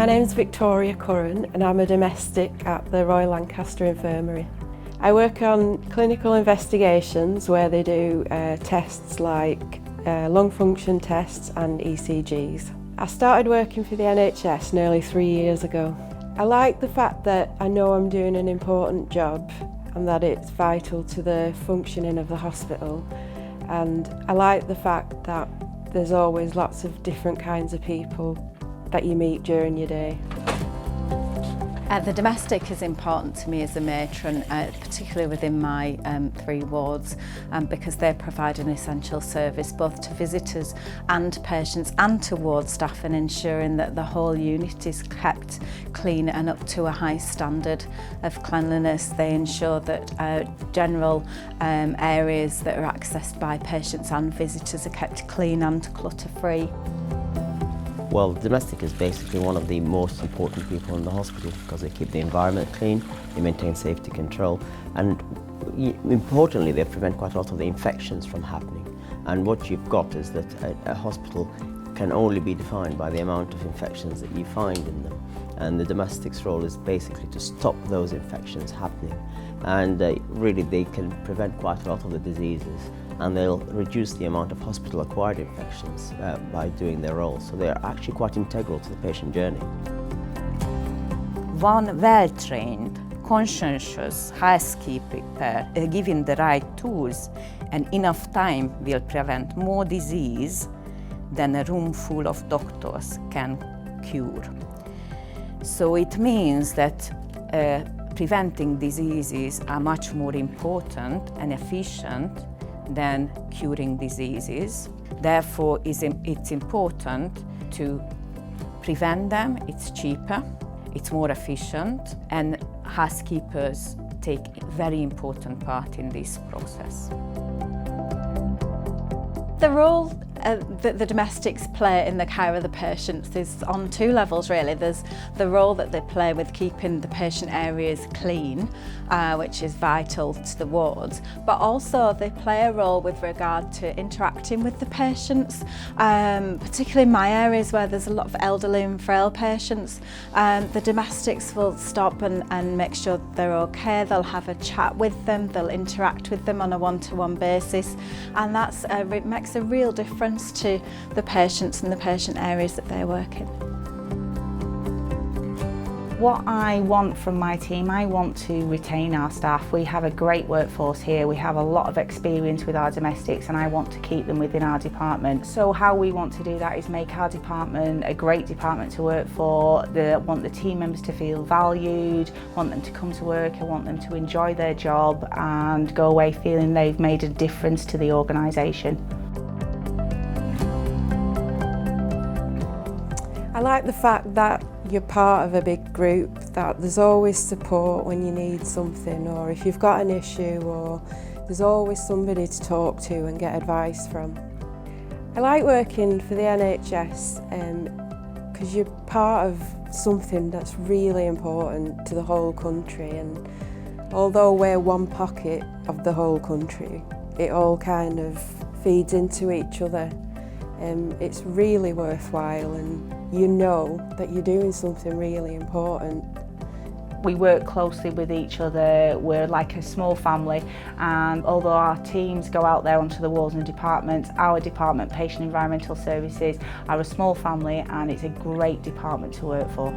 My name's Victoria Curran and I'm a domestic at the Royal Lancaster Infirmary. I work on clinical investigations where they do tests like lung function tests and ECGs. I started working for the NHS nearly 3 years ago. I like the fact that I know I'm doing an important job and that it's vital to the functioning of the hospital, and I like the fact that there's always lots of different kinds of people that you meet during your day. The domestic is important to me as a matron, particularly within my 3 wards, because they provide an essential service both to visitors and patients and to ward staff, and ensuring that the whole unit is kept clean and up to a high standard of cleanliness. They ensure that general areas that are accessed by patients and visitors are kept clean and clutter-free. Well, domestic is basically one of the most important people in the hospital because they keep the environment clean, they maintain safety control, and importantly they prevent quite a lot of the infections from happening. And what you've got is that a hospital can only be defined by the amount of infections that you find in them. And the domestic's role is basically to stop those infections happening. And really they can prevent quite a lot of the diseases, and they'll reduce the amount of hospital-acquired infections by doing their role. So they're actually quite integral to the patient journey. One well-trained, conscientious housekeeper given the right tools and enough time will prevent more disease than a room full of doctors can cure. So it means that preventing diseases are much more important and efficient than curing diseases. Therefore, it's important to prevent them. It's cheaper, it's more efficient, and housekeepers take a very important part in this process. The role that the domestics play in the care of the patients is on 2 levels really. There's the role that they play with keeping the patient areas clean, which is vital to the wards, but also they play a role with regard to interacting with the patients, particularly in my areas where there's a lot of elderly and frail patients. The domestics will stop and make sure they're okay. They'll have a chat with them, they'll interact with them on a one-to-one basis, and that's it makes a real difference to the patients and the patient areas that they work in. What I want from my team, I want to retain our staff. We have a great workforce here. We have a lot of experience with our domestics, and I want to keep them within our department. So how we want to do that is make our department a great department to work for. I want the team members to feel valued, want them to come to work, I want them to enjoy their job and go away feeling they've made a difference to the organisation. I like the fact that you're part of a big group, that there's always support when you need something, or if you've got an issue, or there's always somebody to talk to and get advice from. I like working for the NHS because you're part of something that's really important to the whole country, and although we're one pocket of the whole country, it all kind of feeds into each other. It's really worthwhile, and you know that you're doing something really important. We work closely with each other, we're like a small family, and although our teams go out there onto the wards and departments, our department, Patient Environmental Services, are a small family, and it's a great department to work for.